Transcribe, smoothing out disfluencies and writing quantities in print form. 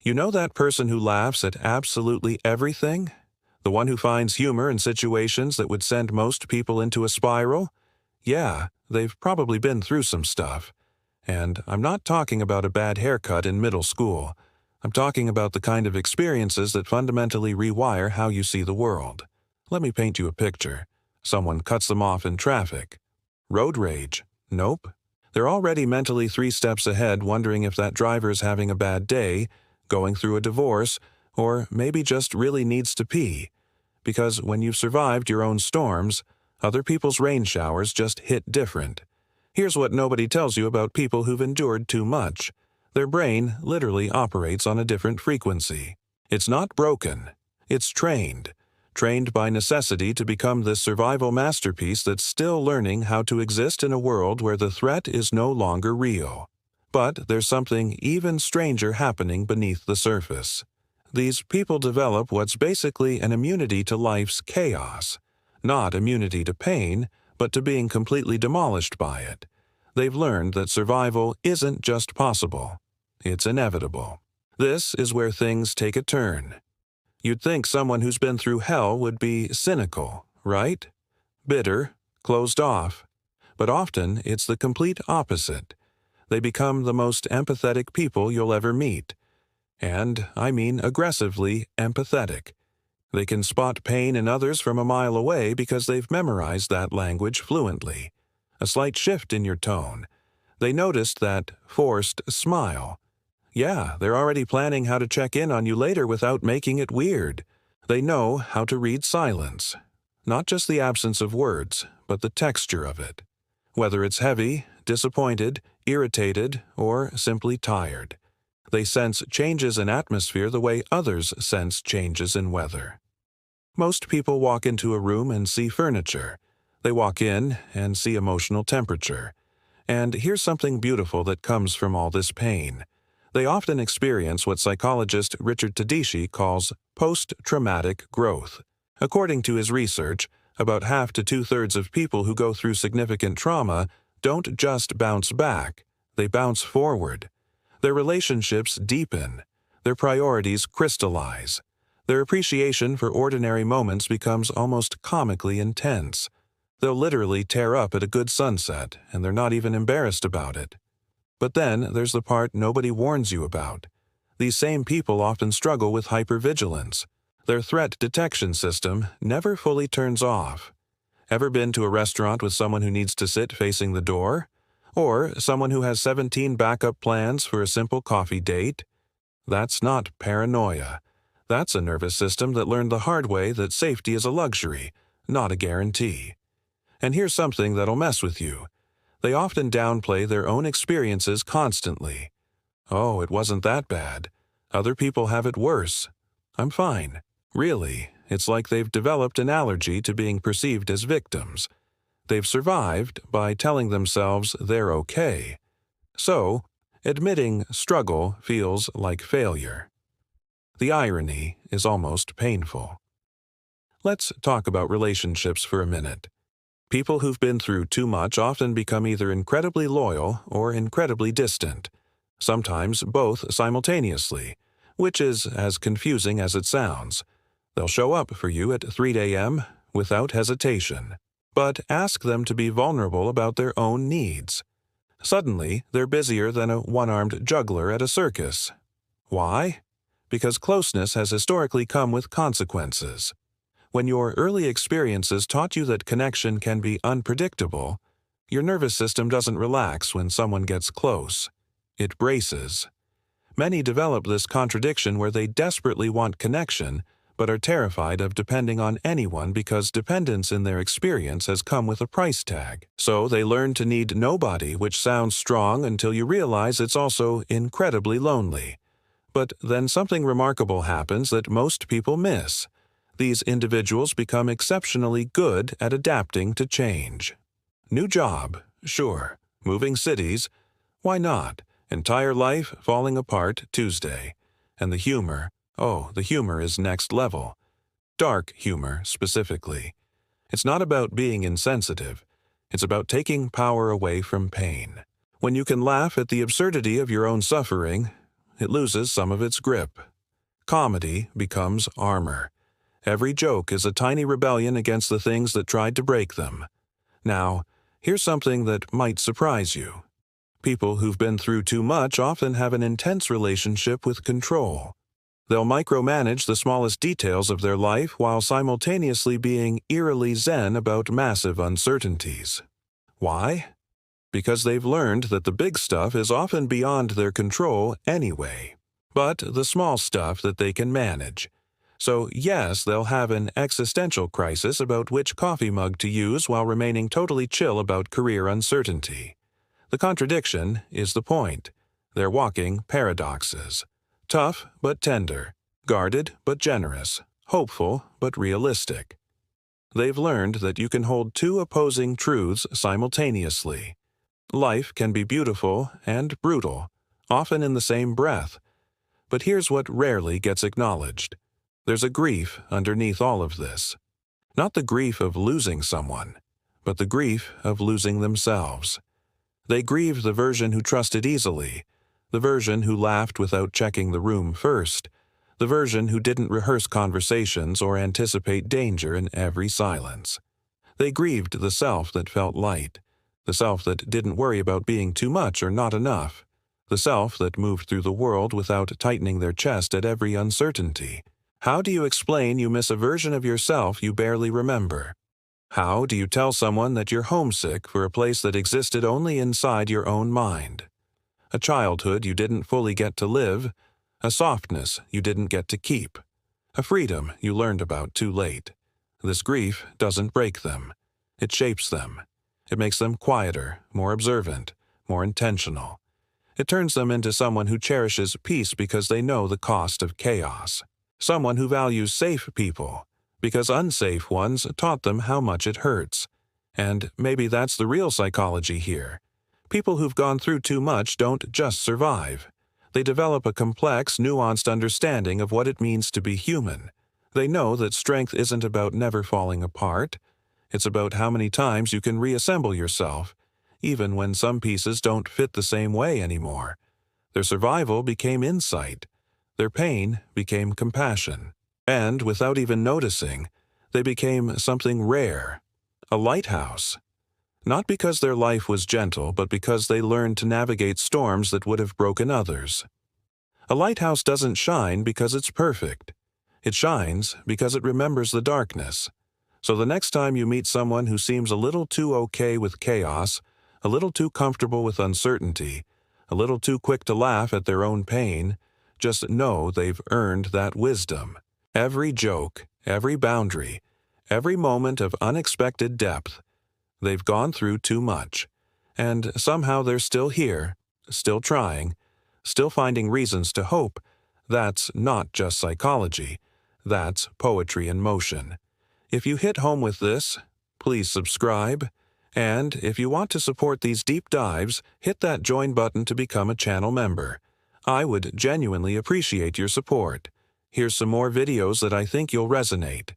You know that person who laughs at absolutely everything? The one who finds humor in situations that would send most people into a spiral? Yeah, they've probably been through some stuff. And I'm not talking about a bad haircut in middle school. I'm talking about the kind of experiences that fundamentally rewire how you see the world. Let me paint you a picture. Someone cuts them off in traffic. Road rage? Nope. They're already mentally 3 steps ahead, wondering if that driver's having a bad day, going through a divorce, or maybe just really needs to pee. Because when you've survived your own storms, other people's rain showers just hit different. Here's what nobody tells you about people who've endured too much. Their brain literally operates on a different frequency. It's not broken. It's trained. Trained by necessity to become this survival masterpiece that's still learning how to exist in a world where the threat is no longer real. But there's something even stranger happening beneath the surface. These people develop what's basically an immunity to life's chaos. Not immunity to pain, but to being completely demolished by it. They've learned that survival isn't just possible. It's inevitable. This is where things take a turn. You'd think someone who's been through hell would be cynical, right? Bitter, closed off. But often it's the complete opposite. They become the most empathetic people you'll ever meet. And I mean aggressively empathetic. They can spot pain in others from a mile away because they've memorized that language fluently. A slight shift in your tone. They noticed that forced smile. Yeah, they're already planning how to check in on you later without making it weird. They know how to read silence. Not just the absence of words, but the texture of it. Whether it's heavy, disappointed, irritated, or simply tired. They sense changes in atmosphere the way others sense changes in weather. Most people walk into a room and see furniture. They walk in and see emotional temperature. And here's something beautiful that comes from all this pain. They often experience what psychologist Richard Tedici calls post-traumatic growth. According to his research, about half to 2/3 of people who go through significant trauma don't just bounce back, they bounce forward. Their relationships deepen. Their priorities crystallize. Their appreciation for ordinary moments becomes almost comically intense. They'll literally tear up at a good sunset, and they're not even embarrassed about it. But then there's the part nobody warns you about. These same people often struggle with hypervigilance. Their threat detection system never fully turns off. Ever been to a restaurant with someone who needs to sit facing the door? Or someone who has 17 backup plans for a simple coffee date? That's not paranoia. That's a nervous system that learned the hard way that safety is a luxury, not a guarantee. And here's something that'll mess with you. They often downplay their own experiences constantly. Oh, it wasn't that bad. Other people have it worse. I'm fine. Really, it's like they've developed an allergy to being perceived as victims. They've survived by telling themselves they're okay. So, admitting struggle feels like failure. The irony is almost painful. Let's talk about relationships for a minute. People who've been through too much often become either incredibly loyal or incredibly distant, sometimes both simultaneously, which is as confusing as it sounds. They'll show up for you at 3 a.m. without hesitation, but ask them to be vulnerable about their own needs. Suddenly, they're busier than a one-armed juggler at a circus. Why? Because closeness has historically come with consequences. When your early experiences taught you that connection can be unpredictable, your nervous system doesn't relax when someone gets close. It braces. Many develop this contradiction where they desperately want connection, but are terrified of depending on anyone because dependence in their experience has come with a price tag. So they learn to need nobody, which sounds strong until you realize it's also incredibly lonely. But then something remarkable happens that most people miss. These individuals become exceptionally good at adapting to change. New job, sure. Moving cities, why not? Entire life falling apart Tuesday. And the humor, the humor is next level. Dark humor, specifically. It's not about being insensitive. It's about taking power away from pain. When you can laugh at the absurdity of your own suffering, it loses some of its grip. Comedy becomes armor. Every joke is a tiny rebellion against the things that tried to break them. Now, here's something that might surprise you. People who've been through too much often have an intense relationship with control. They'll micromanage the smallest details of their life while simultaneously being eerily zen about massive uncertainties. Why? Because they've learned that the big stuff is often beyond their control anyway, but the small stuff that they can manage. So yes, they'll have an existential crisis about which coffee mug to use while remaining totally chill about career uncertainty. The contradiction is the point. They're walking paradoxes. Tough but tender, guarded but generous, hopeful but realistic. They've learned that you can hold two opposing truths simultaneously. Life can be beautiful and brutal, often in the same breath. But here's what rarely gets acknowledged. There's a grief underneath all of this. Not the grief of losing someone, but the grief of losing themselves. They grieve the version who trusted easily, the version who laughed without checking the room first, the version who didn't rehearse conversations or anticipate danger in every silence. They grieved the self that felt light, the self that didn't worry about being too much or not enough, the self that moved through the world without tightening their chest at every uncertainty. How do you explain you miss a version of yourself you barely remember? How do you tell someone that you're homesick for a place that existed only inside your own mind? A childhood you didn't fully get to live, a softness you didn't get to keep, a freedom you learned about too late. This grief doesn't break them. It shapes them. It makes them quieter, more observant, more intentional. It turns them into someone who cherishes peace because they know the cost of chaos. Someone who values safe people, because unsafe ones taught them how much it hurts. And maybe that's the real psychology here. People who've gone through too much don't just survive. They develop a complex, nuanced understanding of what it means to be human. They know that strength isn't about never falling apart. It's about how many times you can reassemble yourself, even when some pieces don't fit the same way anymore. Their survival became insight. Their pain became compassion. And without even noticing, they became something rare, a lighthouse. Not because their life was gentle, but because they learned to navigate storms that would have broken others. A lighthouse doesn't shine because it's perfect. It shines because it remembers the darkness. So the next time you meet someone who seems a little too okay with chaos, a little too comfortable with uncertainty, a little too quick to laugh at their own pain, just know they've earned that wisdom. Every joke, every boundary, every moment of unexpected depth, they've gone through too much, and somehow they're still here, still trying, still finding reasons to hope. That's not just psychology, that's poetry in motion. If you hit home with this, please subscribe, and if you want to support these deep dives, hit that join button to become a channel member. I would genuinely appreciate your support. Here's some more videos that I think you'll resonate.